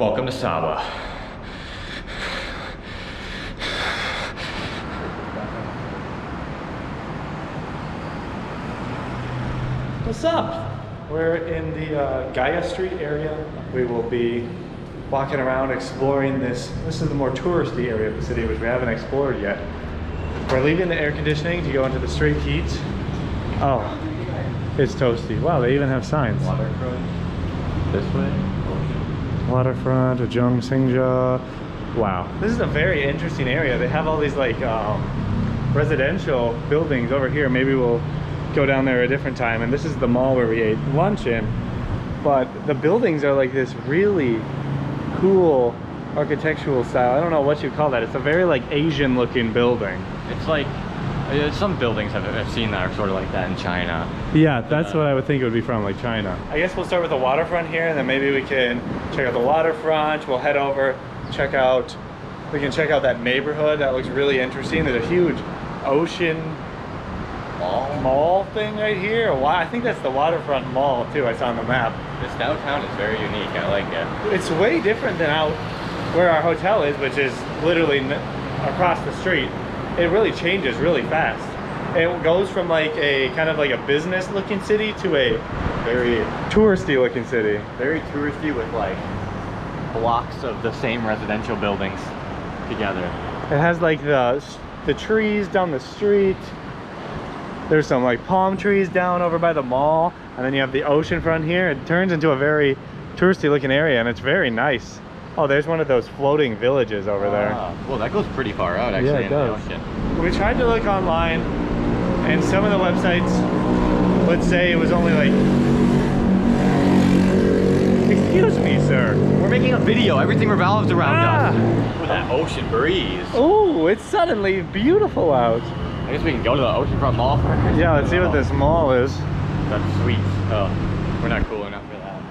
Welcome to Sabah. What's up? We're in the Gaya Street area. We will be walking around exploring this. This is the more touristy area of the city, which we haven't explored yet. We're leaving the air conditioning to go into the straight heat. Oh, it's toasty. Wow, they even have signs. Waterfront. This way. Waterfront, Ajong Singja. Wow, this is a very interesting area. They have all these like residential buildings over here. Maybe we'll go down there a different time. And this is the mall where we ate lunch in. But the buildings are like this really cool architectural style. I don't know what you call that. It's a very like Asian looking building. It's like some buildings I've seen that are sort of like that in China. Yeah, that's what I would think it would be from, like China. I guess we'll start with the waterfront here, and then maybe we can check out the waterfront. We'll head over, we can check out that neighborhood. That looks really interesting. There's a huge ocean mall thing right here. Wow, I think that's the waterfront mall too. I saw on the map. This downtown is very unique. I like it. It's way different than out where our hotel is, which is literally across the street. It really changes really fast. It goes from like a kind of like a business looking city to a very touristy looking city. Very touristy with like blocks of the same residential buildings together. It has like the trees down the street. There's some like palm trees down over by the mall, and then you have the ocean front here. It turns into a very touristy looking area, and it's very nice. Oh, there's one of those floating villages over there. Well, that goes pretty far out actually. Yeah, it does. The ocean. We tried to look online, and some of the websites would say it was only like... Excuse me, sir. We're making a video. Everything revolves around us. With that ocean breeze. Oh, it's suddenly beautiful out. I guess we can go to the oceanfront mall first. Yeah, let's see what this mall is. That's sweet. Oh, we're not cool enough for that.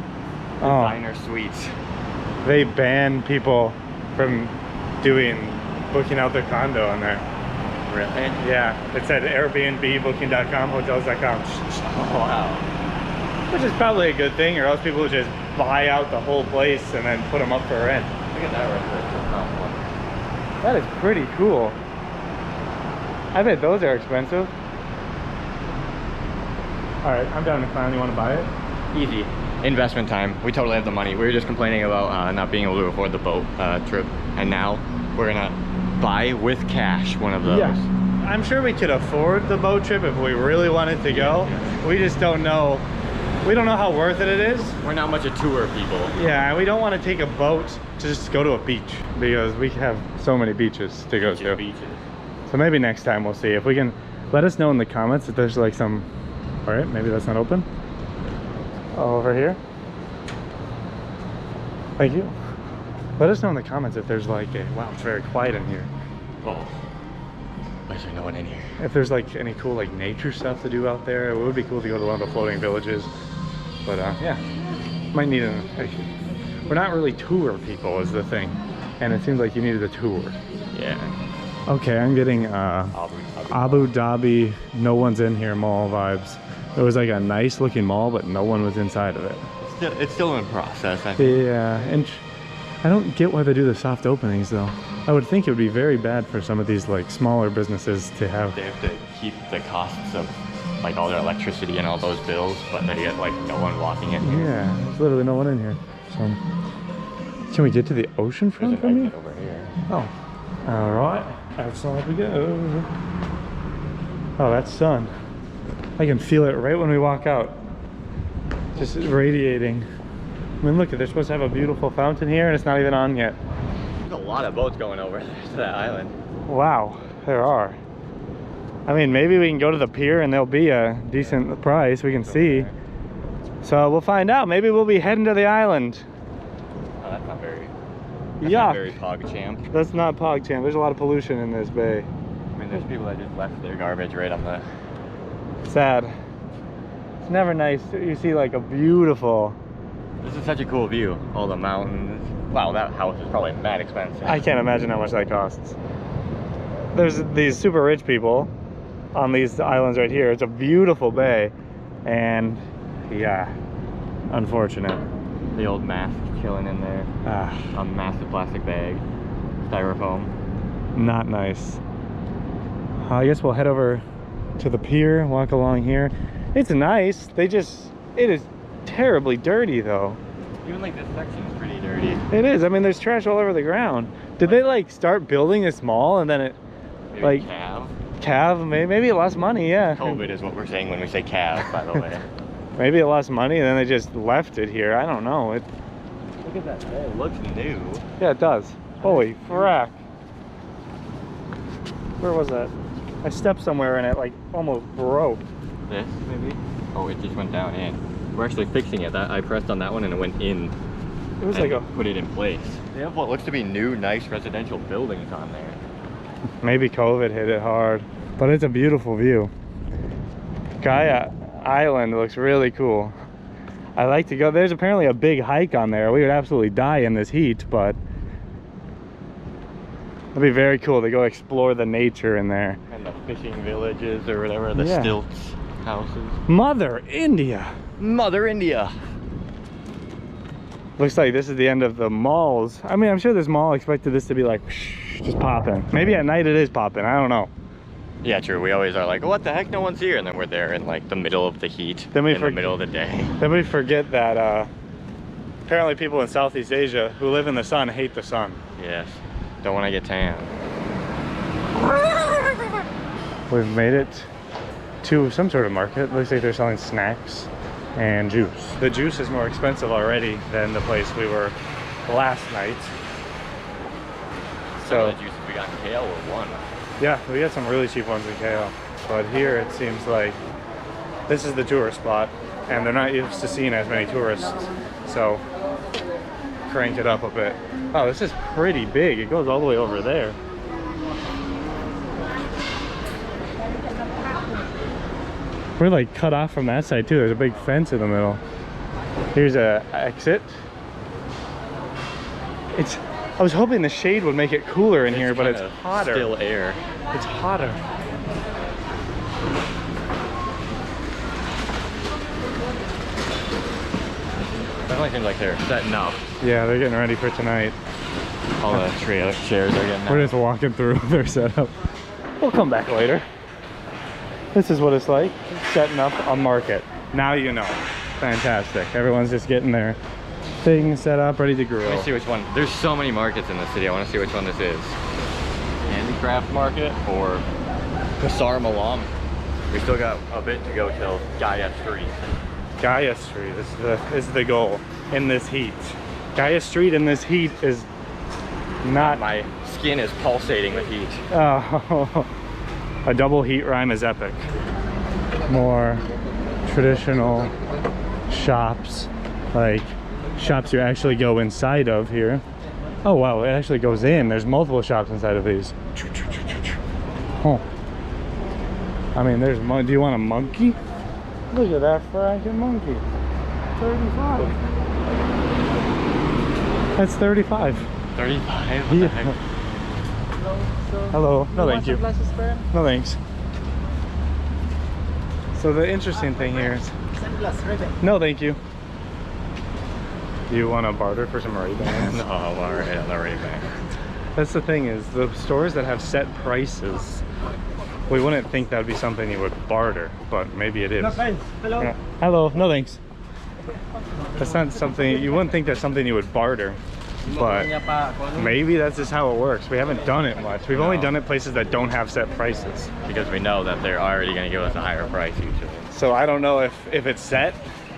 Designer suites. They ban people from booking out their condo on there. Really? Yeah, it said Airbnb, booking.com, hotels.com. Oh, wow. Which is probably a good thing, or else people would just buy out the whole place and then put them up for rent. Look at that right there. That is pretty cool. I bet those are expensive. All right, I'm down to clown. You want to buy it? Easy. Investment time. We totally have the money. We were just complaining about not being able to afford the boat trip, and now we're gonna buy with cash one of those. Yeah. I'm sure we could afford the boat trip if we really wanted to go. We just don't know. We don't know how worth it is. We're not much of tour people. Yeah, and we don't want to take a boat to just go to a beach, because we have so many beaches to go to. Beaches. So maybe next time we'll see. If we can, let us know in the comments if there's like some... All right, maybe that's not open. Over here. Thank you. Let us know in the comments if there's like a... Wow, it's very quiet in here. Oh. Why is there no one in here? If there's like any cool like nature stuff to do out there. It would be cool to go to one of the floating villages. But yeah, might need we're not really tour people is the thing. And it seems like you needed a tour. Yeah. Okay, I'm getting Abu Dhabi, no one's in here mall vibes. It was like a nice looking mall, but no one was inside of it. It's still in process, I think. Yeah, and I don't get why they do the soft openings though. I would think it would be very bad for some of these like smaller businesses to have. They have to keep the costs of like all their electricity and all those bills, but then you get like no one walking in here. Yeah, there's literally no one in here. So, can we get to the ocean front from here? Over here. Oh, all right. Outside we go. Oh, that's sun. I can feel it right when we walk out. Just radiating. I mean, look, they're supposed to have a beautiful fountain here, and it's not even on yet. There's a lot of boats going over there to that island. Wow, there are. I mean, maybe we can go to the pier, and there'll be a decent price. We can see. So we'll find out. Maybe we'll be heading to the island. Oh, that's not very... Yeah. Very PogChamp. That's not PogChamp. There's a lot of pollution in this bay. I mean, there's people that just left their garbage right on the... Sad. It's never nice. You see like a beautiful... This is such a cool view. All the mountains. Wow, that house is probably mad expensive. I can't imagine how much that costs. There's these super rich people on these islands right here. It's a beautiful bay. And yeah, unfortunate. The old mask chilling in there. A massive plastic bag. Styrofoam. Not nice. I guess we'll head over to the pier, walk along here. It's nice. It is terribly dirty though. Even like this section is pretty dirty. It is. I mean, there's trash all over the ground. Did they like start building this mall and then it Maybe like calf? Maybe it lost money, yeah. COVID is what we're saying when we say calf, by the way. Maybe it lost money and then they just left it here. I don't know. Look at that. It looks new. Yeah, it does. Holy frack. Where was that? I stepped somewhere and it like almost broke. This maybe? Oh, it just went down in. We're actually fixing it. I pressed on that one and it went in. It was like a... Put it in place. They have what looks to be new, nice residential buildings on there. Maybe COVID hit it hard, but it's a beautiful view. Gaya Island looks really cool. I like to go. There's apparently a big hike on there. We would absolutely die in this heat, but it'd be very cool to go explore the nature in there. And the fishing villages or whatever, the stilts houses. Mother India. Mother India. Looks like this is the end of the malls. I mean, I'm sure this mall expected this to be like just popping. Maybe at night it is popping. I don't know. Yeah, true. We always are like, what the heck? No one's here. And then we're there in like the middle of the heat. Then we in the middle of the day. Then we forget that apparently people in Southeast Asia who live in the sun hate the sun. Yes. Don't want to get tan. We've made it to some sort of market. Looks like they're selling snacks and juice. The juice is more expensive already than the place we were last night. So the juices we got in KL were one. Yeah, we got some really cheap ones in KL. But here it seems like this is the tourist spot and they're not used to seeing as many tourists. So crank it up a bit. Oh, this is pretty big. It goes all the way over there. We're like cut off from that side too. There's a big fence in the middle. Here's a exit. I was hoping the shade would make it cooler in here, but it's hotter. Still air. It's hotter. Definitely seems like they're setting up. Yeah, they're getting ready for tonight. All the trailer chairs are getting out. We're just walking through their setup. We'll come back later. This is what it's like, setting up a market. Now you know. Fantastic. Everyone's just getting their things set up, ready to grill. Let me see which one. There's so many markets in the city. I want to see which one this is. Handicraft market or Pasar Malam. We still got a bit to go till Gaya Street. Gaya Street is the goal in this heat. Gaya Street in this heat is not... My skin is pulsating with heat. Oh, a double heat rhyme is epic. More traditional shops, like shops you actually go inside of here. Oh wow, it actually goes in. There's multiple shops inside of these. Oh. I mean, there's... Do you want a monkey? Look at that fracking monkey. 35. That's 35. 35? What the heck? Hello. No, thank you. No, thanks. So the interesting thing here is... No, thank you. Do you want to barter for some Ray-Bans? No, I'm alright on the Ray-Ban. That's the thing is, the stores that have set prices, we wouldn't think that would be something you would barter, but maybe it is. Hello. Yeah. Hello. No, thanks. That's not something... You wouldn't think that's something you would barter. But maybe that's just how it works. We haven't done it much. We've only done it places that don't have set prices. Because we know that they're already going to give us a higher price usually. So I don't know if it's set,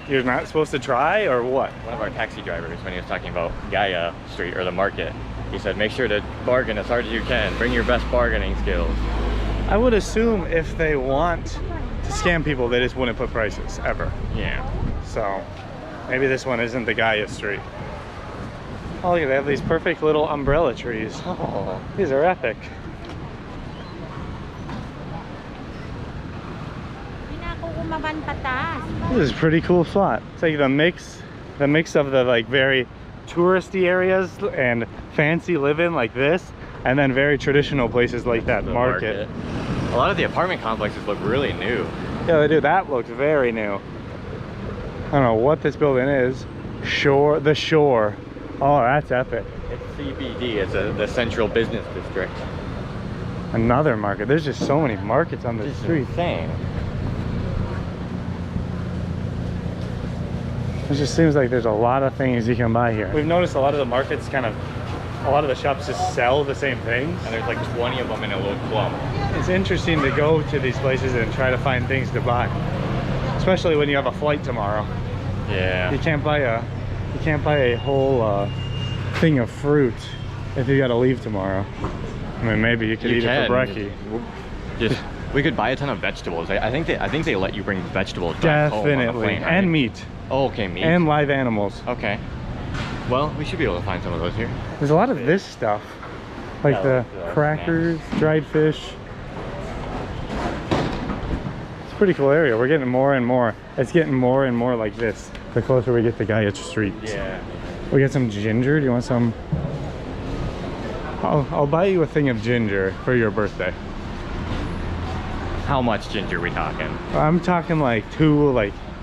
you're not supposed to try, or what? One of our taxi drivers, when he was talking about Gaya Street or the market, he said make sure to bargain as hard as you can. Bring your best bargaining skills. I would assume if they want to scam people, they just wouldn't put prices, ever. Yeah. So maybe this one isn't the Gaya Street. Oh, look, they have these perfect little umbrella trees. Oh. These are epic. This is a pretty cool spot. It's like the mix of the like very touristy areas and fancy living like this, and then very traditional places like that market. A lot of the apartment complexes look really new. Yeah, they do. That looks very new. I don't know what this building is. Shore, the Shore. Oh, that's epic. It's CBD. It's the central business district. Another market. There's just so many markets on the street. Insane. It just seems like there's a lot of things you can buy here. We've noticed a lot of the markets a lot of the shops just sell the same things. And there's like 20 of them in a little clump. It's interesting to go to these places and try to find things to buy. Especially when you have a flight tomorrow. Yeah. You can't buy a whole thing of fruit if you gotta leave tomorrow. I mean, maybe you could eat it for brekkie. We could buy a ton of vegetables. I think they let you bring vegetables back home on the Definitely. plane, right? And meat. Oh, okay, meat. And live animals. Okay. Well, we should be able to find some of those here. There's a lot of this stuff. Like Yeah, the like, crackers, dried fish. It's a pretty cool area. We're getting more and more. It's getting more and more like this the closer we get to Gaya Street. Yeah. We got some ginger. Do you want some? I'll buy you a thing of ginger for your birthday. How much ginger are we talking? I'm talking like 2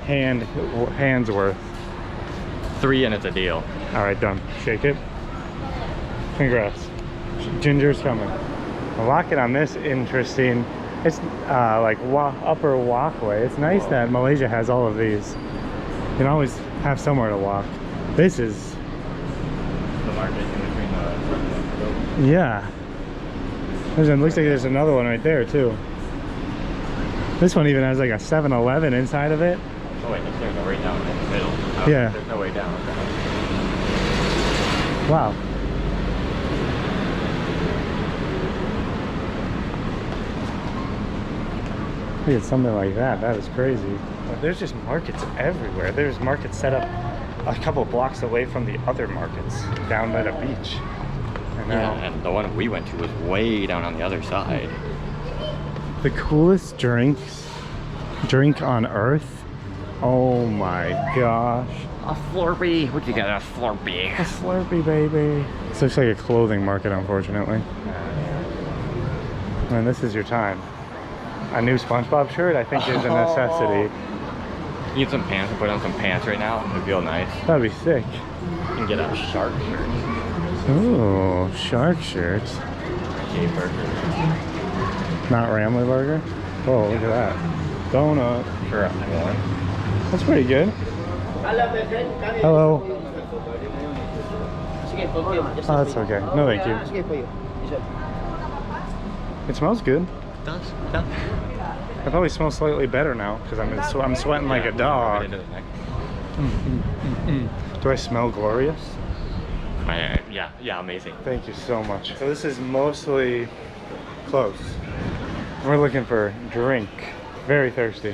hands worth. 3 and it's a deal. All right, done. Shake it. Congrats. Ginger's coming. The locket on this, interesting. It's like upper walkway. It's nice that Malaysia has all of these. You can always have somewhere to walk. This is... The market in between the... Yeah. It looks like there's another one right there too. This one even has like a 7-Eleven inside of it. Oh wait, there's no way down in the middle. Oh, Yeah. There's no way down. Wow. Look at something like that. That is crazy. But there's just markets everywhere. There's markets set up a couple blocks away from the other markets down by the beach. And now, Yeah, and the one we went to was way down on the other side. the coolest drink on earth. Oh my gosh. A Slurpee. What you got? A Slurpee. A Slurpee, baby. This looks like a clothing market, unfortunately. And this is your time. A new SpongeBob shirt, I think, is a necessity. You need some pants and put on some pants right now. It'd feel nice. That'd be sick. You can get a shark shirt. Ooh, shark shirts. Jay Burger. Not Ramley Burger. Oh, look at that. Donut. For anyone. That's pretty good. Hello. Oh, that's okay. No, thank you. It smells good. It does. Yeah. It probably smells slightly better now because I'm sweating like a dog. Do I smell glorious? Yeah, amazing. Thank you so much. So this is mostly close. We're looking for drink. Very thirsty.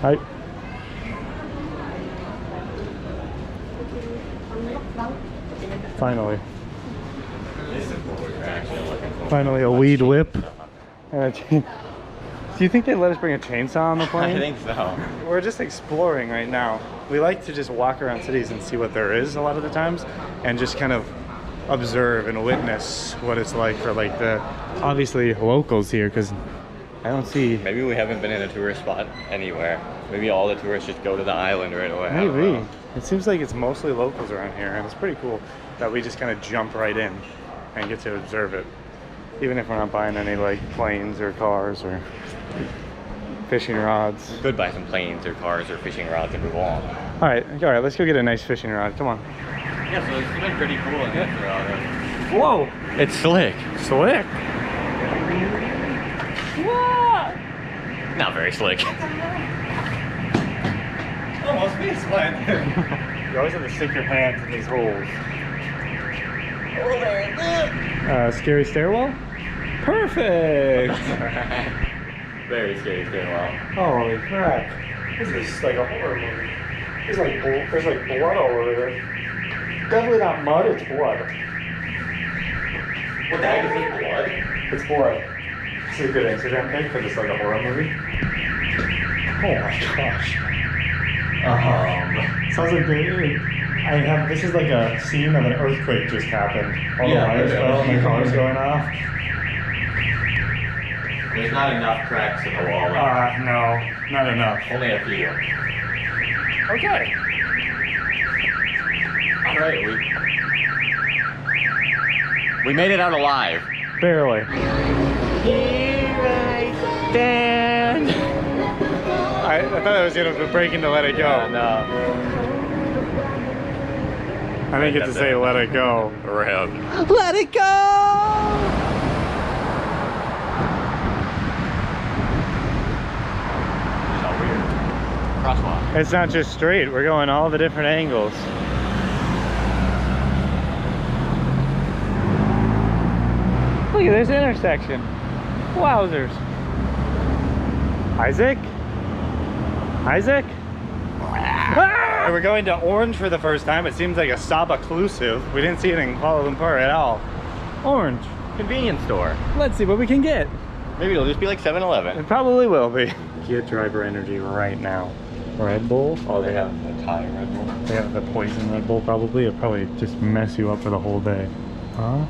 Hi. Finally. Finally a weed whip. And do you think they let us bring a chainsaw on the plane? I think so. We're just exploring right now. We like to just walk around cities and see what there is a lot of the times and just kind of observe and witness what it's like for like the obviously locals here, because I don't see... Maybe we haven't been in a tourist spot anywhere. Maybe all the tourists just go to the island right away. I don't Maybe. know. It seems like it's mostly locals around here, and it's pretty cool that we just kind of jump right in and get to observe it. Even if we're not buying any like planes or cars or fishing rods. We could buy some planes or cars or fishing rods if we want. All right, let's go get a nice fishing rod. Come on. Yeah, so it's been pretty cool in this rod. Whoa! It's slick. Slick. What? Not very slick. Almost face plant. You always have to stick your hands in these holes. Oh, there, look. Scary stairwell? Perfect! Very scary stairwell. Holy crap. This is like a horror movie. There's like blood all over there. Definitely not mud, it's blood. What the heck is this, blood? It's blood. This is a good Instagram pic for this like a horror movie. Oh my gosh. Sounds like this is like a scene of an earthquake just happened. All the wires fell and the car's going off. There's not enough cracks in the wall. No, not enough. Only a few. Okay. Alright, we made it out alive. Barely. Here I stand. I thought I was gonna be breaking to let it go. Yeah, no. I didn't get to say let it go. Red. Let it go! So weird. Crosswalk. It's not just straight, we're going all the different angles. Look at this intersection. Wowzers. Isaac? Isaac? Ah! We're going to Orange for the first time. It seems like a Sabah exclusive. We didn't see it in Kuala Lumpur at all. Orange. Convenience store. Let's see what we can get. Maybe it'll just be like 7-Eleven. It probably will be. Get driver energy right now. Red Bull? Oh, they have the Thai Red Bull. They have the poison Red Bull probably. It'll probably just mess you up for the whole day. Huh?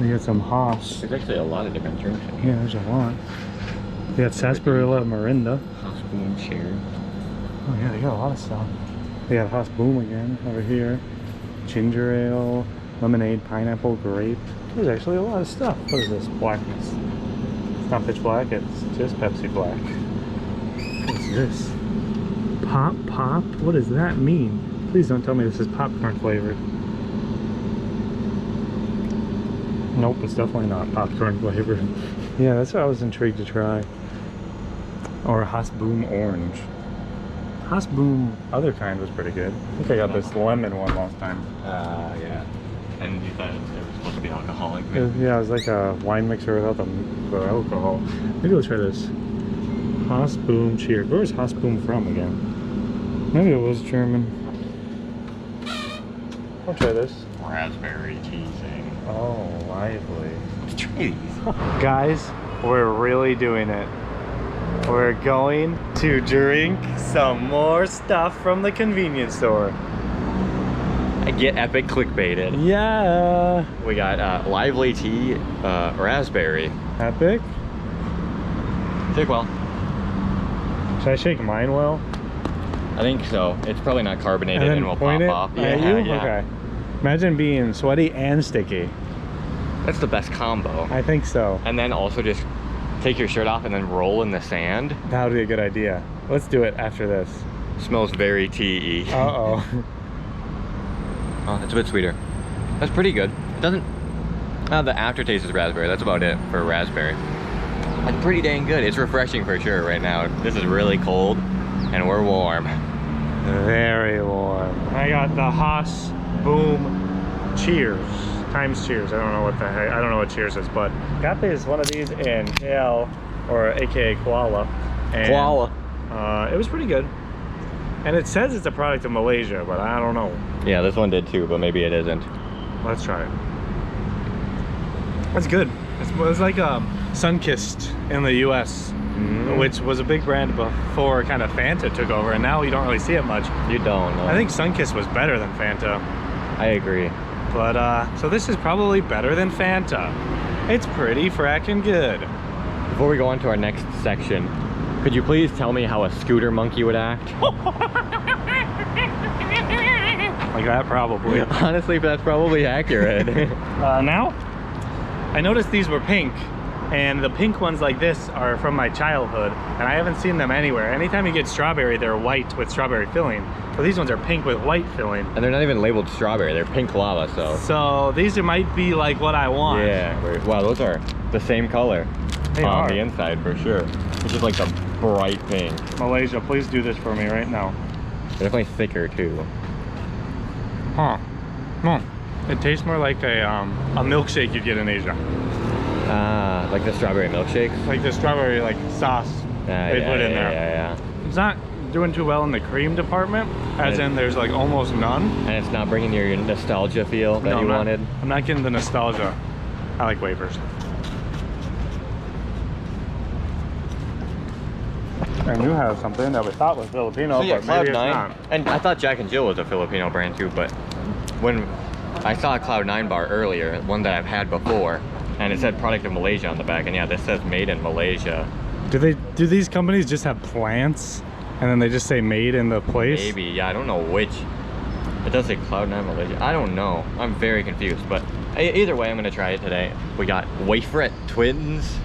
We got some Haas. There's actually a lot of different drinks in here. Yeah, there's a lot. They got sarsaparilla Mirinda. House Boom Cherry. Oh yeah, they got a lot of stuff. They got Haas Boom again over here. Ginger ale, lemonade, pineapple, grape. There's actually a lot of stuff. What is this? Blackness. It's not pitch black, it's just Pepsi black. What's this? Pop Pop? What does that mean? Please don't tell me this is popcorn flavored. Nope, it's definitely not popcorn flavored. Yeah, that's what I was intrigued to try. Or Haas Boom Orange. Haas Boom other kind was pretty good. I think I got this lemon one last time. Yeah. And you thought it was supposed to be alcoholic. Yeah, it was like a wine mixer without the alcohol. Maybe let's try this. Haas Boom Cheer. Where's Haas Boom from again? Maybe it was German. I'll try this. Raspberry teasing. Oh, lively. Let's try these. Guys, we're really doing it. We're going to drink some more stuff from the convenience store. I get epic clickbaited. Yeah. We got lively tea, raspberry. Epic. Take well. Should I shake mine well? I think so. It's probably not carbonated and, will point pop it off. at you? Okay. Imagine being sweaty and sticky. That's the best combo. I think so. And then also just take your shirt off and then roll in the sand. That would be a good idea. Let's do it after this. Smells very tea-y. Uh-oh. Oh, that's a bit sweeter. That's pretty good. It doesn't... the aftertaste is raspberry. That's about it for raspberry. That's pretty dang good. It's refreshing for sure right now. This is really cold and we're warm. Very warm. I got the Haas Boom Cheers. Times Cheers. I don't know what the heck. I don't know what Cheers is, but got this one of these in KL, or aka Kuala. And, Koala. It was pretty good. And it says it's a product of Malaysia, but I don't know. Yeah, this one did too, but maybe it isn't. Let's try it. It's good. It's like Sunkist in the US, which was a big brand before kind of Fanta took over, and now you don't really see it much. You don't know. I think Sunkist was better than Fanta. I agree. But, so this is probably better than Fanta. It's pretty frackin' good. Before we go on to our next section, could you please tell me how a scooter monkey would act? Like that, probably. Honestly, that's probably accurate. Now, I noticed these were pink, and the pink ones like this are from my childhood, and I haven't seen them anywhere. Anytime you get strawberry, they're white with strawberry filling. But these ones are pink with white filling. And they're not even labeled strawberry, they're pink lava, so. So these might be like what I want. Yeah, wow, those are the same color on the inside for sure. It's just like the bright pink. Malaysia, please do this for me right now. They're definitely thicker too. Huh. It tastes more like a milkshake you'd get in Asia. Ah, like the strawberry milkshakes? Like the strawberry sauce they put in there. Yeah. It's not doing too well in the cream department, as in there's like almost none. And it's not bringing your nostalgia feel that you wanted? I'm not getting the nostalgia. I like wafers. And you have something that we thought was Filipino, So yeah, but maybe it's Cloud9. not. And I thought Jack and Jill was a Filipino brand too, but when I saw a Cloud9 bar earlier, one that I've had before, And it said product of Malaysia on the back, and yeah, this says made in Malaysia. Do these companies just have plants and then they just say made in the place? Maybe, yeah, I don't know which. It does say Cloud9 Malaysia. I don't know. I'm very confused, but either way, I'm gonna try it today. We got Waferette Twins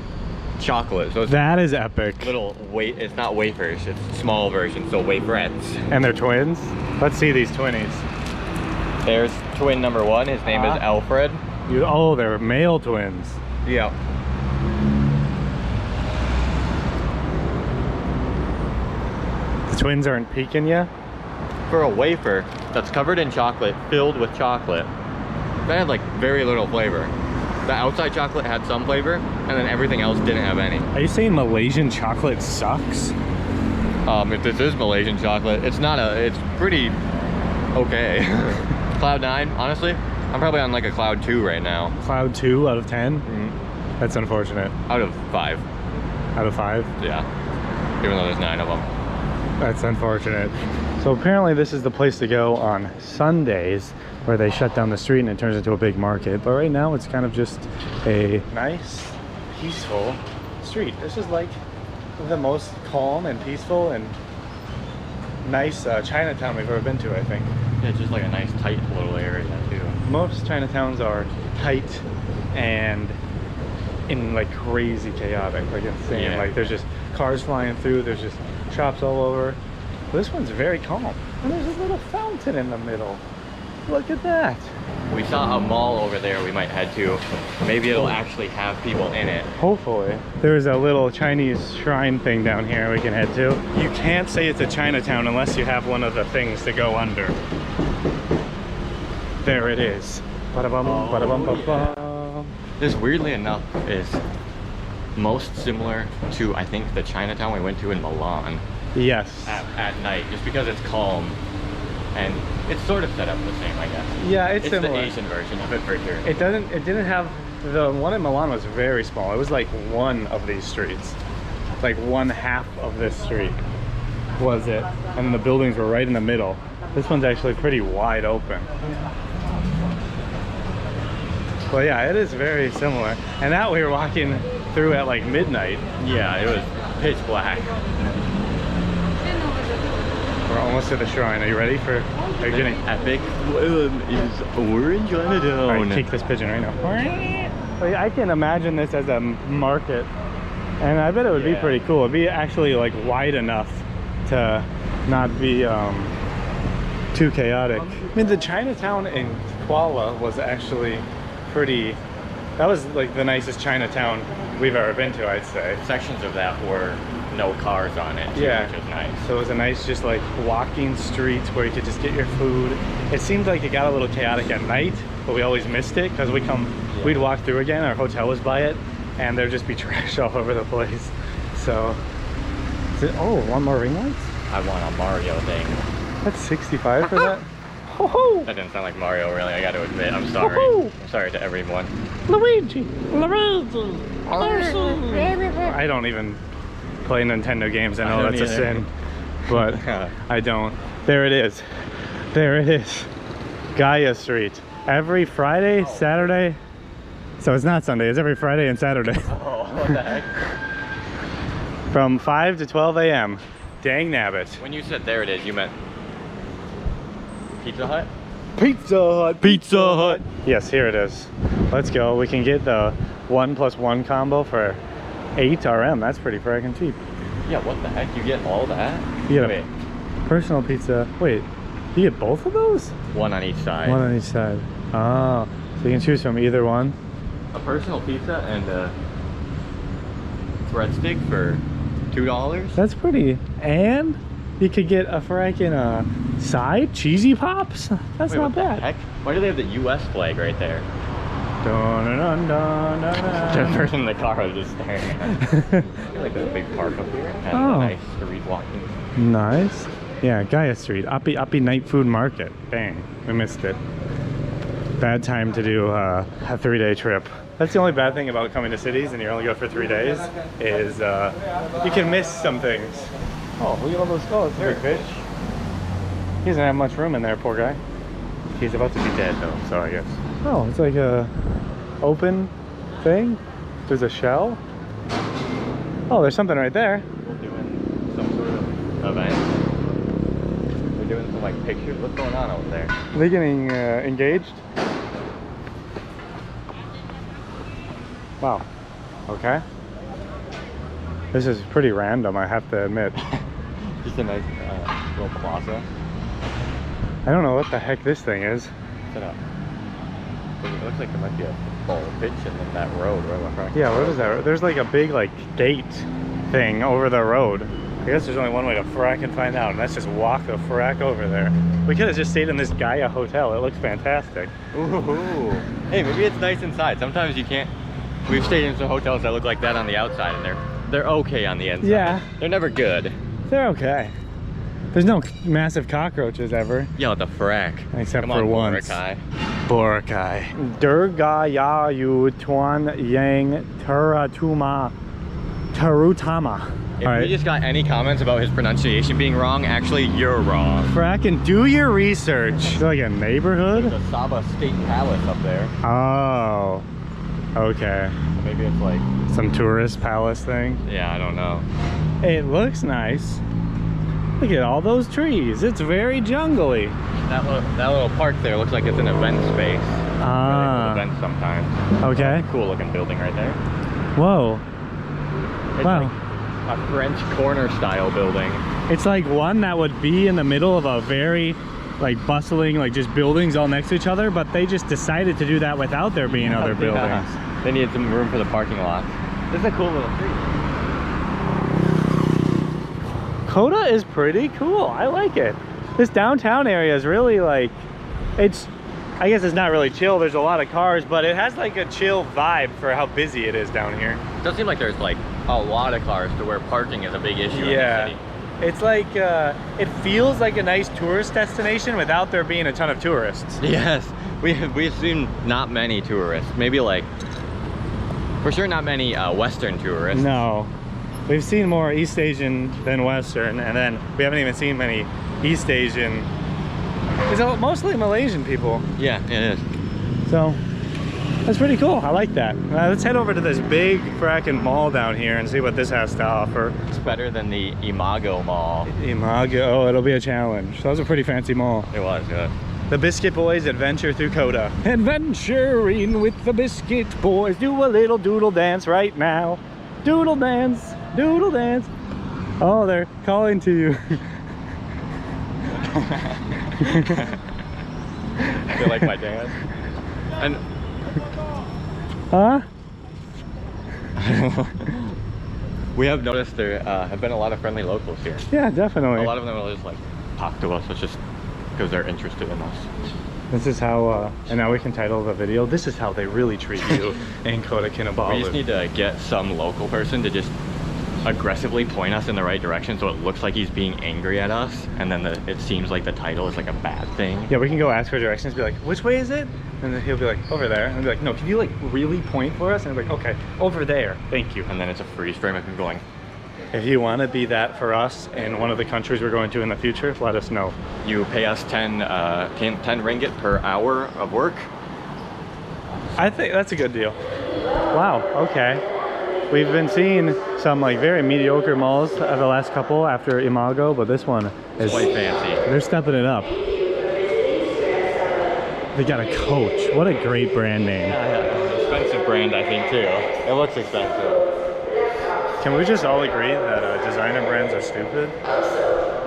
chocolate. So it's that is epic. It's not wafers, it's small version, so waferettes. And they're twins? Let's see these twinnies. There's twin number one. His name is Alfred. Oh, they're male twins. Yeah. The twins aren't peeking yet? For a wafer that's covered in chocolate, filled with chocolate, that had like very little flavor. The outside chocolate had some flavor, and then everything else didn't have any. Are you saying Malaysian chocolate sucks? If this is Malaysian chocolate, it's pretty okay. Cloud9, honestly, I'm probably on like a Cloud 2 right now. Cloud 2 out of 10? Mm-hmm. That's unfortunate. Out of 5. Out of 5? Yeah. Even though there's 9 of them. That's unfortunate. So apparently this is the place to go on Sundays, where they shut down the street and it turns into a big market. But right now it's kind of just a nice, peaceful street. This is like the most calm and peaceful and nice Chinatown we've ever been to, I think. Yeah, it's just like a nice tight little area too. Most Chinatowns are tight and in like crazy chaotic, like insane. Yeah. Like there's just cars flying through, there's just shops all over. This one's very calm. And there's a little fountain in the middle. Look at that. We saw a mall over there we might head to. Maybe it'll actually have people in it. Hopefully. There's a little Chinese shrine thing down here we can head to. You can't say it's a Chinatown unless you have one of the things to go under. There it is. Ba-da-bum, ba-da-bum, ba-bum. This, weirdly enough, is most similar to, I think, the Chinatown we went to in Milan. Yes. At night, just because it's calm. And it's sort of set up the same, I guess. Yeah, it's similar. The Asian version of it for sure. It didn't have, the one in Milan was very small. It was like one of these streets. Like one half of this street was it. And then the buildings were right in the middle. This one's actually pretty wide open. Well, yeah, it is very similar. And that we were walking through at like midnight. Yeah, it was pitch black. We're almost to the shrine. Are you ready for? Are you getting epic? We're in Chinatown. All right, take this pigeon right now. I can imagine this as a market, and I bet it would be pretty cool. It'd be actually like wide enough to not be too chaotic. I mean, the Chinatown in Kuala was actually pretty. That was like the nicest Chinatown we've ever been to, I'd say. Sections of that were no cars on it, too, which was nice. So it was a nice, just like walking streets where you could just get your food. It seemed like it got a little chaotic at night, but we always missed it because we'd walk through again. Our hotel was by it, and there'd just be trash all over the place. So, oh, one more ring lights? I want a Mario thing. That's 65 for that. Ho-ho! That didn't sound like Mario, really. I got to admit, I'm sorry. Ho-ho! I'm sorry to everyone. Luigi! I don't even play Nintendo games. I know that's a sin, but I don't. There it is. There it is. Gaya Street. Every Friday, Saturday. So it's not Sunday. It's every Friday and Saturday. Oh, what the heck? From 5 to 12 a.m. Dang nabbit. When you said there it is, you meant Pizza Hut? Pizza Hut! Pizza Hut! Yes, here it is. Let's go. We can get the 1+1 combo for 8 RM. That's pretty frickin' cheap. Yeah, what the heck? You get all that? You get a personal pizza. Wait, you get both of those? One on each side. One on each side. Oh, so you can choose from either one? A personal pizza and a breadstick for $2? That's pretty. And you could get a frickin' side cheesy pops. That's not bad. Heck? Why do they have the U.S. flag right there? Dun, dun, dun, dun, dun. The person in the car was just staring at us. I feel like there's a big park up here and a nice street walking. Nice. Yeah, Gaya Street. Api Night Food Market. Dang, we missed it. Bad time to do a 3-day trip. That's the only bad thing about coming to cities and you only go for 3 days is you can miss some things. Oh, look at all those skulls. There, fish. He doesn't have much room in there, poor guy. He's about to be dead though, so I guess. Oh, it's like a open thing? There's a shell? Oh, there's something right there. We're doing some sort of event. We're doing some like pictures. What's going on over there? Are they getting engaged? Wow. Okay. This is pretty random, I have to admit. Just a nice little plaza. I don't know what the heck this thing is. Set up. It looks like there might be a football pitch and then that road right in front. Yeah, what is that? There's like a big like gate thing over the road. I guess there's only one way to frack and find out, and that's just walk the frack over there. We could have just stayed in this Gaya hotel. It looks fantastic. Ooh. Hey, maybe it's nice inside. Sometimes you can't. We've stayed in some hotels that look like that on the outside, and they're okay on the inside. Yeah. They're never good. They're okay. There's no massive cockroaches ever. Yeah, the frack. Except Come for on, once. Boracay. Boracay. Durga Yu Tuan Yang Taratuma Tarutama. If we just got any comments about his pronunciation being wrong, actually, you're wrong. Frackin' do your research. It's like a neighborhood? There's a Sabah State Palace up there. Oh. Okay. So maybe it's like... Some tourist palace thing? Yeah, I don't know. It looks nice. Look at all those trees. It's very jungly. That little park there looks like it's an event space. Ah. Events sometimes. Okay. Cool looking building right there. Whoa. It's Wow. like a French corner style building. It's like one that would be in the middle of a very like bustling, like just buildings all next to each other, but they just decided to do that without there being other buildings. Yeah. They needed some room for the parking lot. This is a cool little street. Kota is pretty cool. I like it. This downtown area is really like, I guess it's not really chill. There's a lot of cars, but it has like a chill vibe for how busy it is down here. It does seem like there's like a lot of cars to where parking is a big issue in the city. It's like, it feels like a nice tourist destination without there being a ton of tourists. Yes, we've seen not many tourists. Maybe like, for sure not many Western tourists. No. We've seen more East Asian than Western, and then we haven't even seen many East Asian. It's mostly Malaysian people. Yeah, it is. So, that's pretty cool. I like that. Let's head over to this big frackin' mall down here and see what this has to offer. It's better than the Imago Mall. Imago, oh, it'll be a challenge. That was a pretty fancy mall. It was, yeah. The Biscuit Boys adventure through Kota. Adventuring with the Biscuit Boys. Do a little doodle dance right now. Doodle dance, doodle dance. Oh, they're calling to you. They like my dance. And huh? we have noticed there have been a lot of friendly locals here. Yeah, definitely. A lot of them will just like talk to us. It's just because they're interested in us. This is how, and now we can title the video, this is how they really treat you in Kota Kinabalu. We just need to get some local person to just aggressively point us in the right direction so it looks like he's being angry at us, and then it seems like the title is like a bad thing. Yeah, we can go ask for directions, be like, which way is it? And then he'll be like, over there. And I'll be like, no, can you like really point for us? And I'll be like, okay, over there, thank you. And then it's a freeze frame of him going. If you want to be that for us in one of the countries we're going to in the future, let us know. You pay us 10 ringgit per hour of work. I think that's a good deal. Wow, okay. We've been seeing some like very mediocre malls the last couple after Imago, but this one is quite fancy. They're stepping it up. They got a Coach. What a great brand name. Yeah. Expensive brand, I think, too. It looks expensive. Can we just all agree that designer brands are stupid?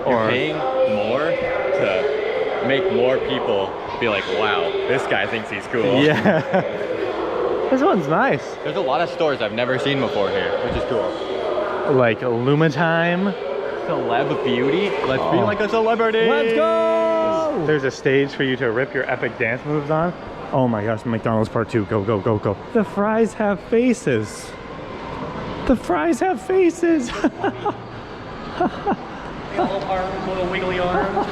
You're paying more to make more people be like, wow, this guy thinks he's cool. Yeah. This one's nice. There's a lot of stores I've never seen before here, which is cool. Like Lumatime. Celeb beauty. Let's be like a celebrity. Let's go! There's a stage for you to rip your epic dance moves on. Oh my gosh, McDonald's part 2. Go, go, go, go. The fries have faces. The fries have faces. Little arms, little wiggly arms.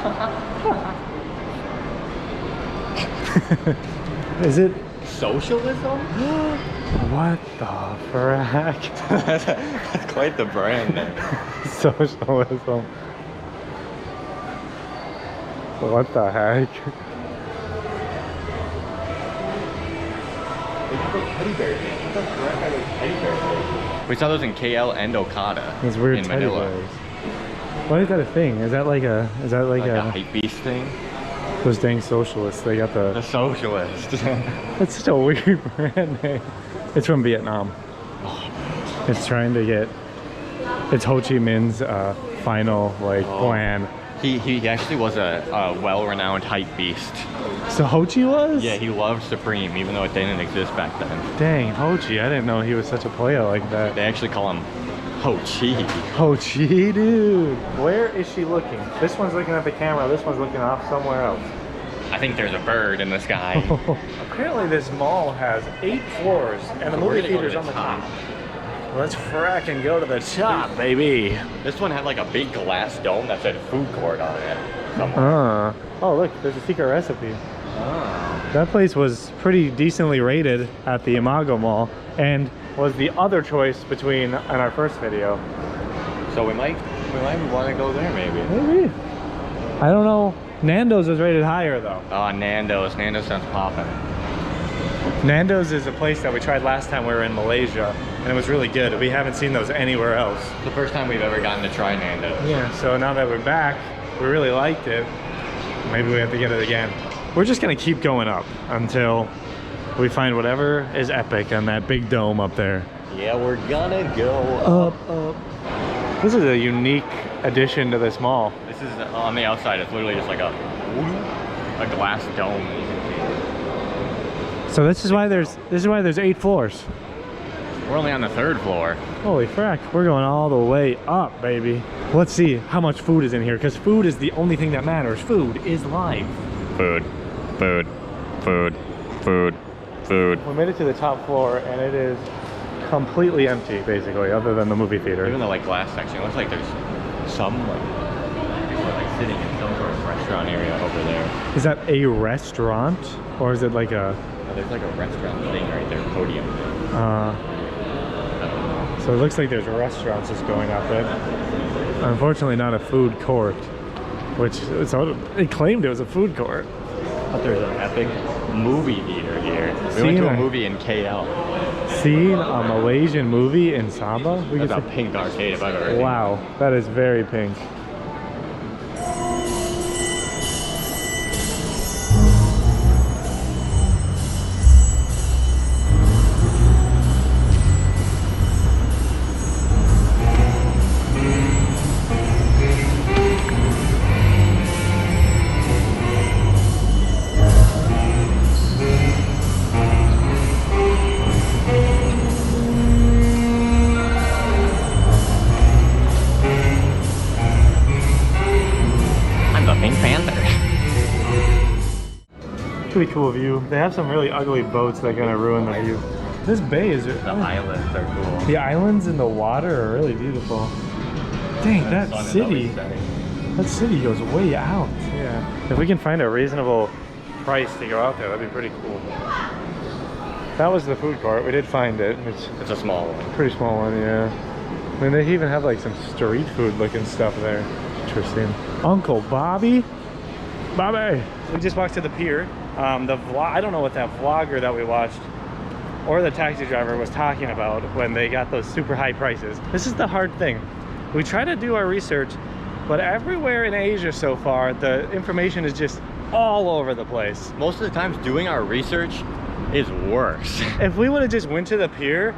Is it socialism? What the frack? That's quite the brand name. Socialism. What the heck? They have those teddy bear things. I thought Correct had those teddy bear things. We saw those in KL and Okada. Those weird in teddy Manila. bears. Why is that a thing? Is that like a Like a hype beast thing? those dang socialists? They got The socialist. That's such a weird brand name. It's from Vietnam. It's trying to get it's Ho Chi Minh's final plan. He actually was a well-renowned hype beast. So Ho Chi was? Yeah, he loved Supreme, even though it didn't exist back then. Dang, Ho Chi. I didn't know he was such a player like that. They actually call him Ho Chi. Ho Chi, dude. Where is she looking? This one's looking at the camera. This one's looking off somewhere else. I think there's a bird in the sky. Apparently this mall has 8 floors and the movie theater's on the top. Let's fracking go to the top, baby. This one had like a big glass dome that said food court on it. Somewhere. Oh, look, there's a secret recipe. Oh. That place was pretty decently rated at the Imago Mall and was the other choice between in our first video. So we might want to go there maybe. Maybe. I don't know. Nando's was rated higher though. Oh, Nando's. Nando's sounds poppin'. Nando's is a place that we tried last time we were in Malaysia and it was really good. We haven't seen those anywhere else. It's the first time we've ever gotten to try Nando's. Yeah, so now that we're back, we really liked it. Maybe we have to get it again. We're just gonna keep going up until we find whatever is epic on that big dome up there. Yeah, we're gonna go up. This is a unique addition to this mall. This is on the outside. It's literally just like a glass dome. So this is why there's 8 floors. We're only on the 3rd floor. Holy frack, we're going all the way up, baby. Let's see how much food is in here, because food is the only thing that matters. Food is life. Food, food, food, food, food. We made it to the top floor and it is completely empty, basically, other than the movie theater. Even the like glass section, it looks like there's some people are like sitting in some sort of restaurant area over there. Is that a restaurant or is it like a? Oh, there's like a restaurant thing right there, podium thing. So it looks like there's restaurants just going up it. Unfortunately, not a food court, which it claimed it was a food court. But there's an epic movie theater here. We went to a movie in KL. Seen a Malaysian movie in Sabah? That's a pink arcade if I've ever seen. Wow, that is very pink. Pretty cool view. They have some really ugly boats that kind of ruin the view. This bay is... The islands are cool. The islands in the water are really beautiful. Dang, that city goes way out. Yeah. If we can find a reasonable price to go out there, that'd be pretty cool. That was the food court. We did find it. It's a small one. Pretty small one, yeah. I mean, they even have like some street food looking stuff there. Interesting. Uncle Bobby? Bobby! We just walked to the pier. I don't know what that vlogger that we watched or the taxi driver was talking about when they got those super high prices. This is the hard thing. We try to do our research, but everywhere in Asia so far, the information is just all over the place. Most of the times doing our research is worse. If we would have just went to the pier,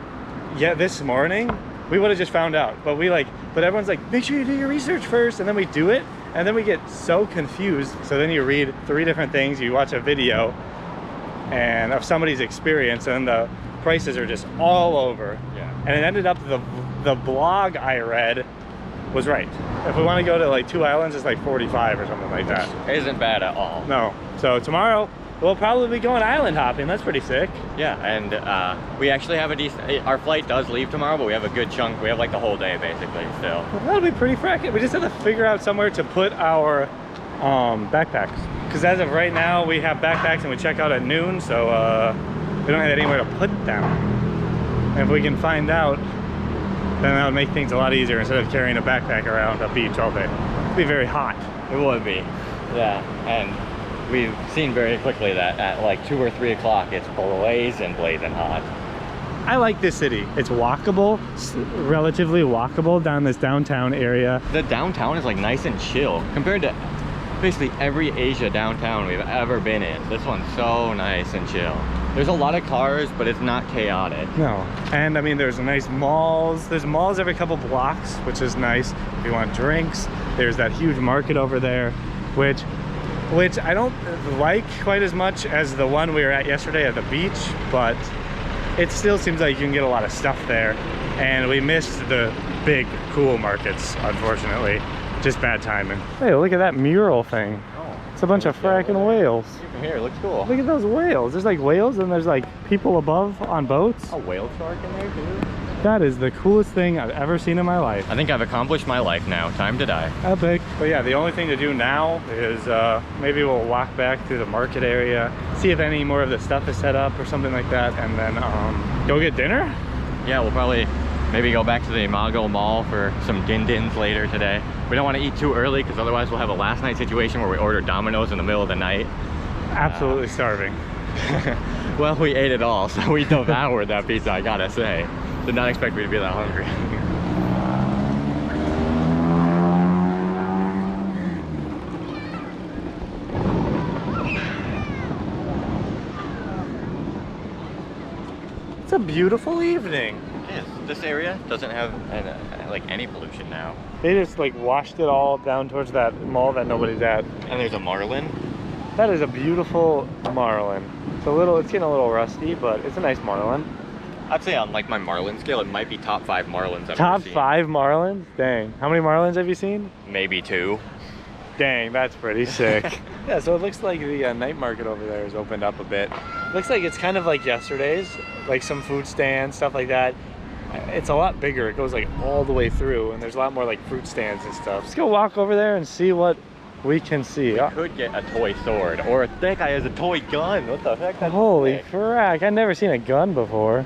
this morning, we would have just found out. But but everyone's like, make sure you do your research first, and then we do it. And then we get so confused. So then you read 3 different things, you watch a video and of somebody's experience, and the prices are just all over. Yeah. And it ended up the blog I read was right. If we want to go to like 2 islands, it's like 45 or something like that. It isn't bad at all. No. So tomorrow we'll probably be going island hopping. That's pretty sick. Yeah, and we actually have a decent... Our flight does leave tomorrow, but we have a good chunk. We have like the whole day basically still. Well, that'll be pretty fracking. We just have to figure out somewhere to put our backpacks. Because as of right now, we have backpacks and we check out at noon, so we don't have anywhere to put them. And if we can find out, then that would make things a lot easier instead of carrying a backpack around a beach all day. It'd be very hot. It would be. Yeah, and we've seen very quickly that at like 2 or 3 o'clock, it's blazing hot. I like this city. It's walkable, relatively walkable down this downtown area. The downtown is like nice and chill compared to basically every Asia downtown we've ever been in. This one's so nice and chill. There's a lot of cars, but it's not chaotic. No, and I mean, there's nice malls. There's malls every couple blocks, which is nice if you want drinks. There's that huge market over there, which I don't like quite as much as the one we were at yesterday at the beach, but it still seems like you can get a lot of stuff there. And we missed the big, cool markets, unfortunately. Just bad timing. Hey, look at that mural thing. Oh, it's a bunch of fracking whales. From here, it looks cool. Look at those whales. There's like whales and there's like people above on boats. A whale shark in there too? That is the coolest thing I've ever seen in my life. I think I've accomplished my life now. Time to die. Epic. But yeah, the only thing to do now is maybe we'll walk back through the market area, see if any more of the stuff is set up or something like that, and then go get dinner? Yeah, we'll probably maybe go back to the Imago Mall for some din-dins later today. We don't want to eat too early because otherwise we'll have a last night situation where we order Domino's in the middle of the night. Absolutely starving. Well, we ate it all, so we devoured that pizza, I gotta say. Did not expect me to be that hungry. It's a beautiful evening. Yes, this area doesn't have like any pollution now. They just like washed it all down towards that mall that nobody's at. And there's a marlin. That is a beautiful marlin. It's getting a little rusty, but it's a nice marlin. I'd say on like my marlin scale, it might be top 5 marlins I've Top ever seen. 5 marlins? Dang. How many marlins have you seen? Maybe 2. Dang, that's pretty sick. Yeah, so it looks like the night market over there has opened up a bit. Looks like it's kind of like yesterday's, like some food stands, stuff like that. It's a lot bigger. It goes like all the way through, and there's a lot more like fruit stands and stuff. Let's go walk over there and see what we can see. We could get a toy sword, or that guy has a toy gun. What the heck? That's Holy sick. frack, I've never seen a gun before.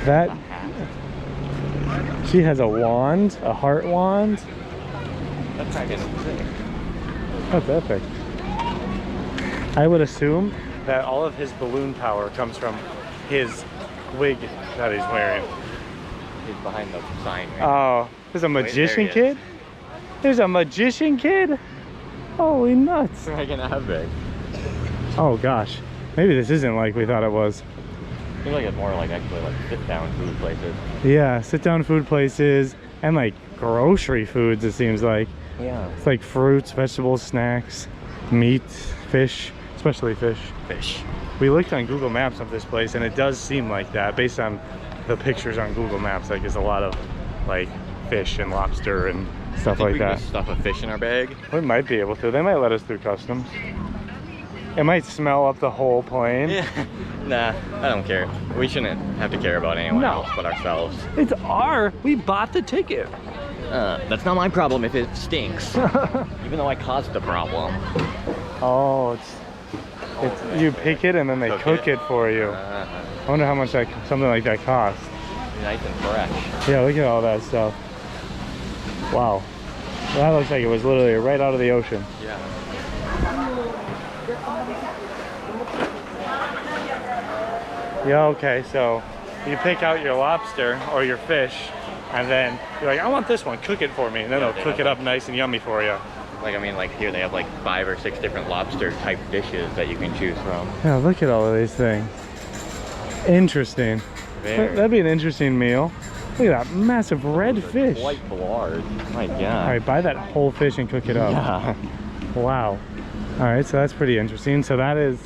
That, she has a wand, a heart wand. That's fucking sick. That's epic. I would assume that all of his balloon power comes from his wig that he's wearing. He's behind the sign. Right? Oh, there's a magician kid? There's a magician kid? Holy nuts. Freaking epic. Oh gosh, maybe this isn't like we thought it was. I feel like it's more like actually like sit-down food places. Yeah, sit-down food places and like grocery foods, it seems like. Yeah. It's like fruits, vegetables, snacks, meat, fish, especially fish. Fish. We looked on Google Maps of this place and it does seem like that based on the pictures on Google Maps. Like there's a lot of like fish and lobster and stuff like we that. Can just stuff a fish in our bag. We might be able to. They might let us through customs. It might smell up the whole plane. Yeah. Nah, I don't care. We shouldn't have to care about anyone else but ourselves. It's we bought the ticket. That's not my problem if it stinks. Even though I caused the problem. Oh, it's you pick it and then they cook it for you. I wonder how much something like that costs. Nice and fresh. Yeah, look at all that stuff. Wow. That looks like it was literally right out of the ocean. Yeah. Yeah, okay, so you pick out your lobster or your fish and then you're like, I want this one, cook it for me. And then they'll cook it up nice and yummy for you. Like, I mean, like here they have like 5 or 6 different lobster type dishes that you can choose from. Yeah, look at all of these things. Interesting. That'd be an interesting meal. Look at that massive red fish. Quite large. My God. All right, buy that whole fish and cook it up. Yeah. Wow. All right, so that's pretty interesting. So that is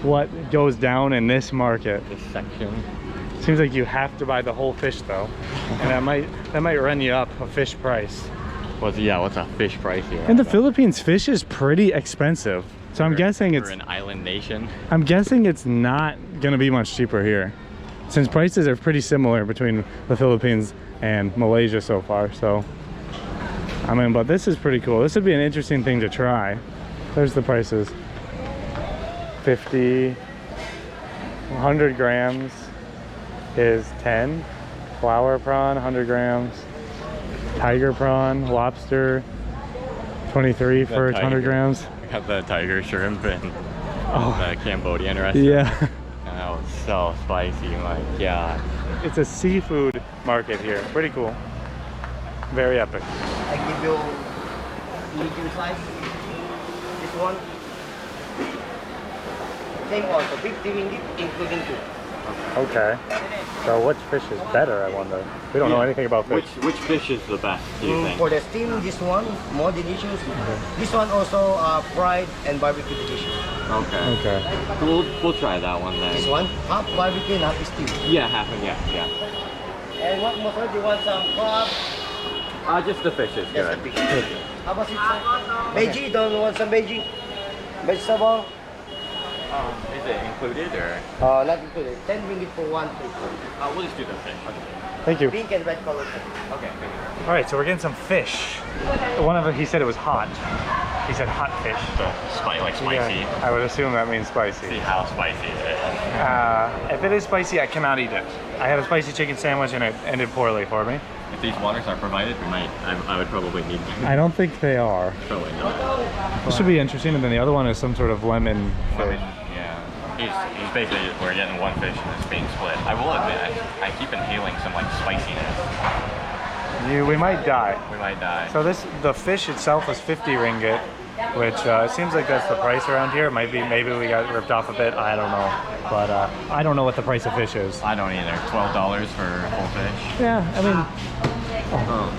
what goes down in this market. This section. Seems like you have to buy the whole fish though, and that might run you up a fish price. What's a fish price here? In the Philippines, fish is pretty expensive. So I'm guessing it's... We're an island nation. I'm guessing it's not gonna be much cheaper here, since prices are pretty similar between the Philippines and Malaysia so far. So, I mean, but this is pretty cool. This would be an interesting thing to try. There's the prices. 50, 100 grams is 10. Flower prawn, 100 grams. Tiger prawn, lobster, 23 for The 100 tiger. grams. We got the tiger shrimp and the Cambodian restaurant. Yeah. And that was so spicy, my god. It's a seafood market here. Pretty cool. Very epic. I give you medium size. This one. Same also, 50 ringgit including two. Okay. So which fish is better, I wonder? We don't know anything about fish. Which fish is the best, do you think? For the steam, this one more delicious. This one also fried and barbecue delicious. Okay. Okay. We'll try that one then. This one half barbecue and half steam. Yeah, half and yeah. And what more? Do you want some crab? Just the fish is Yes, good. a big. How about it? Veggie? Don't want some veggie? Vegetable? Is it included or? Not included. 10 ringgit for one plate. We'll just do the fish. Thank you. Pink and red color. Okay. All right, so we're getting some fish. One of them, he said it was hot. He said hot fish. Spicy. Yeah, I would assume that means spicy. See how spicy it is. If it is spicy, I cannot eat it. I had a spicy chicken sandwich and it ended poorly for me. If these waters are provided, I would probably need them. I don't think they are. Probably not. This should be interesting, and then the other one is some sort of lemon fish. Yeah. He's basically, we're getting one fish and it's being split. I will admit, I keep inhaling some like spiciness. We might die. We might die. So the fish itself was 50 ringgit, which it seems like that's the price around here. It might be, maybe we got ripped off a bit. I don't know, but I don't know what the price of fish is. I don't either. $12 for a full fish. Yeah, I mean,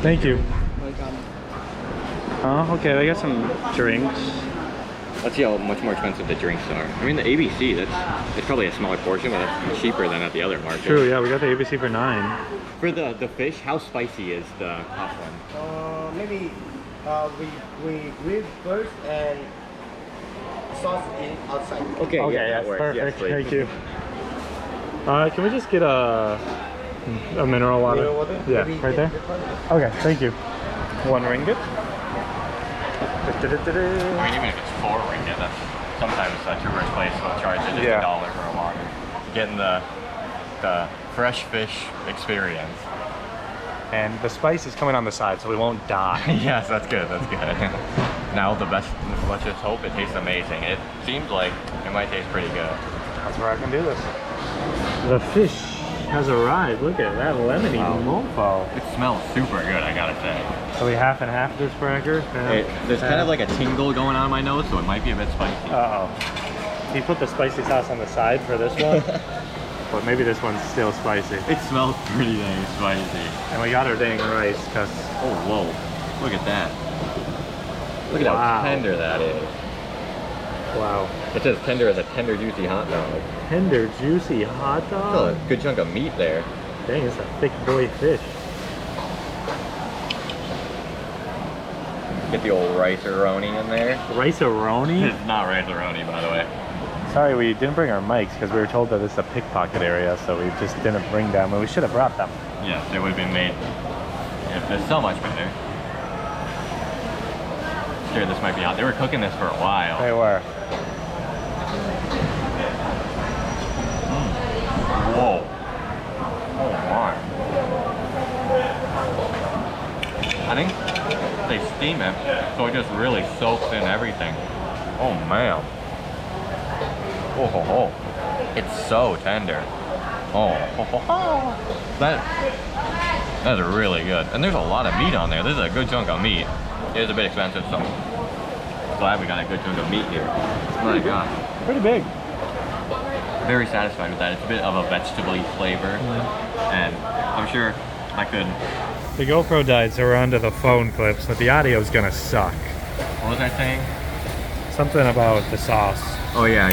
thank you. Okay, they got some drinks. Let's see how much more expensive the drinks are. I mean, the ABC, it's probably a smaller portion, but that's cheaper than at the other market. True, yeah, we got the ABC for 9. For the fish, how spicy is the hot one? Maybe we grill first and sauce in outside. Okay, Okay, that yes, works. perfect. Yes, please. Thank you. Can we just get a mineral water? Mineral water? Yeah, Maybe right there. get one? Okay, thank you. 1 ringgit. I mean, even if it's 4 ringgit, that's sometimes a tourist place will charge you just Yeah. $1 for a water. Getting the fresh fish experience. And the spice is coming on the side, so we won't die. Yes, that's good. That's good. Now the best. Let's just hope it tastes amazing. It seems like it might taste pretty good. That's where I can do this. The fish has arrived. Look at that lemony mofo. It smells super good, I gotta say. So we half and half this cracker. There's kind of like a tingle going on in my nose, so it might be a bit spicy. Uh-oh. He put the spicy sauce on the side for this one. But maybe this one's still spicy. It smells pretty dang spicy. And we got our dang rice, because... Oh, whoa. Look at that. Look at how tender that is. Wow. It's as tender as a tender, juicy hot dog. Tender, juicy hot dog. Still a good chunk of meat there. Dang, it's a thick boy fish. Get the old rice-a-roni in there. Rice-a-roni? It's not rice-a-roni, by the way. Sorry, we didn't bring our mics because we were told that this is a pickpocket area, so we just didn't bring them, and we should have brought them. Yes, it would have been made. It's so much better. Sure, this might be hot. They were cooking this for a while. They were. Whoa. Oh my. I think they steam it, so it just really soaks in everything. Oh man. Oh ho ho. It's so tender. Oh ho ho ho. That is really good. And there's a lot of meat on there. This is a good chunk of meat. It is a bit expensive, so glad we got a good chunk of meat here. My god. Pretty big. Very satisfied with that. It's a bit of a vegetable-y flavor. And I'm sure I could... The GoPro died, so we're onto the phone clips, but the audio's gonna suck. What was I saying? Something about the sauce. Oh yeah.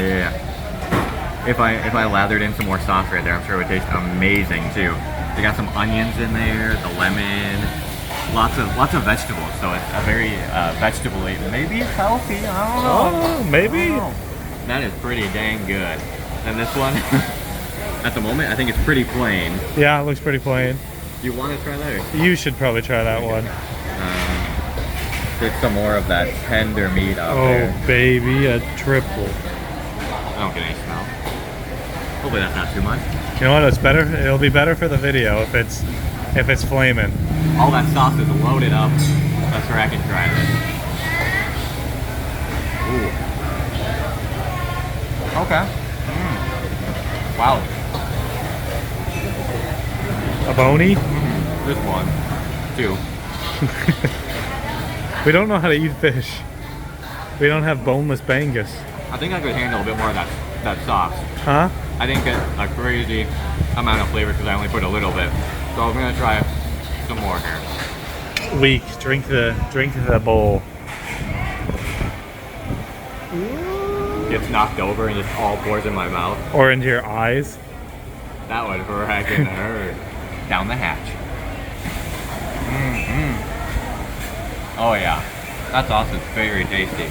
If I lathered in some more sauce right there, I'm sure it would taste amazing too. They got some onions in there, the lemon, lots of vegetables. So it's a very vegetable-y. Maybe it's healthy. I don't know. Oh, maybe. I don't know. That is pretty dang good. And this one, at the moment, I think it's pretty plain. Yeah, it looks pretty plain. You want to try that? Or? You should probably try that one. Get some more of that tender meat out there. Oh, baby, a triple. I don't get any smell. Hopefully that's not too much. You know what? It's better. It'll be better for the video if it's flaming. All that sauce is loaded up. That's where I can try this. Okay. Wow. A bony? Just one. Two. We don't know how to eat fish. We don't have boneless Bangus. I think I could handle a bit more of that sauce. Huh? I didn't get a crazy amount of flavor because I only put a little bit. So I'm gonna try some more here. Weak. Drink the bowl. Gets knocked over and just all pours in my mouth. Or into your eyes. That would freaking hurt. Down the hatch. Oh yeah, that sauce is very tasty.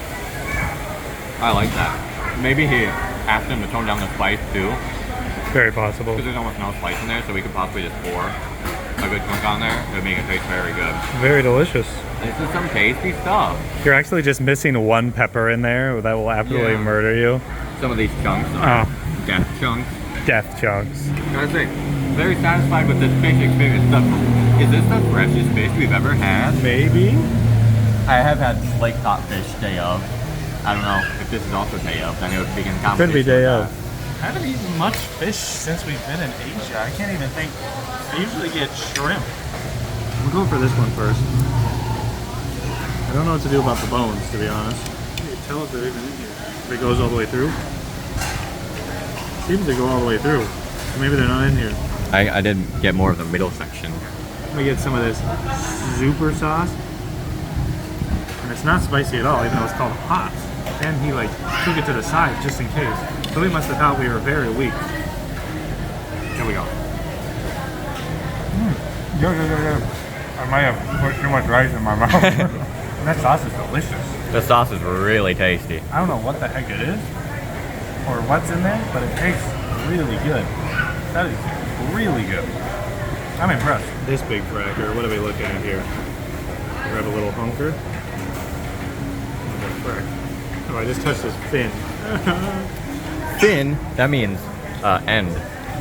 I like that. Maybe he asked him to tone down the spice too, Very possible. because there's almost no spice in there, so we could possibly just pour a good chunk on there. It would make it taste very good. Very delicious. This is some tasty stuff. You're actually just missing one pepper in there that will absolutely murder you. Some of these chunks are death chunks. Death chunks. Gotta say, very satisfied with this fish experience. Is this the freshest fish we've ever had? Maybe? I have had lake caught fish day of. I don't know if this is also day of, then it would begin competition. Could be day with of. that. I haven't eaten much fish since we've been in Asia. I can't even think. I usually get shrimp. I'm going for this one first. I don't know what to do about the bones, to be honest. You can tell if they're even in here. If it goes all the way through. Seems to go all the way through. So maybe they're not in here. I did get more of the middle section. Let me get some of this super sauce. And it's not spicy at all, even though it's called hot. And he like took it to the side just in case. So he must have thought we were very weak. Here we go. I might have put too much rice in my mouth. And that sauce is delicious. The sauce is really tasty. I don't know what the heck it is or what's in there, but it tastes really good. That is really good. I'm impressed. This big cracker, what are we looking at here? Grab a little hunker. Oh, I just touched his fin. Fin, that means end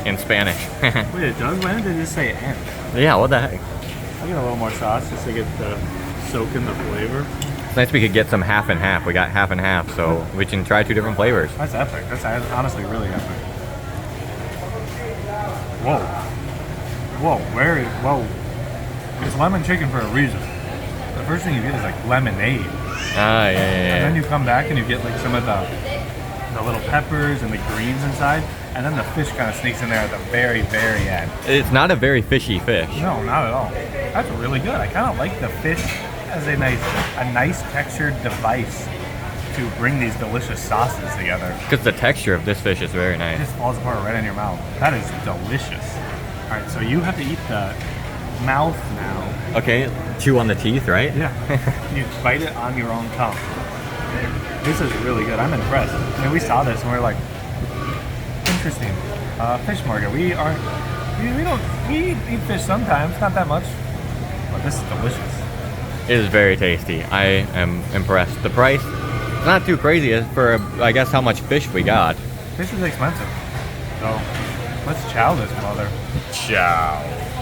in Spanish. Wait, it does? Why didn't they just say end? Yeah, what the heck? I'll get a little more sauce just to get the soak in the flavor. It's nice we could get some half and half. We got half and half, so we can try 2 different flavors. That's epic. That's honestly really epic. Whoa. Whoa, whoa. It's lemon chicken for a reason. The first thing you get is like lemonade. Ah, yeah. And then you come back and you get like some of the little peppers and the greens inside. And then the fish kind of sneaks in there at the very, very end. It's not a very fishy fish. No, not at all. That's really good. I kind of like the fish as a nice textured device to bring these delicious sauces together. Because the texture of this fish is very It nice. just falls apart right in your mouth. That is delicious. All right, so you have to eat the mouth now. Okay, chew on the teeth, right? Yeah. You bite it on your own tongue. This is really good. I'm impressed. I mean, we saw this and we were like, interesting. Fish market. We eat fish sometimes, not that much, but this is delicious. It is very tasty. I am impressed. The price, not too crazy for, I guess, how much fish we got. Fish is expensive. So let's chow this mother. Ciao.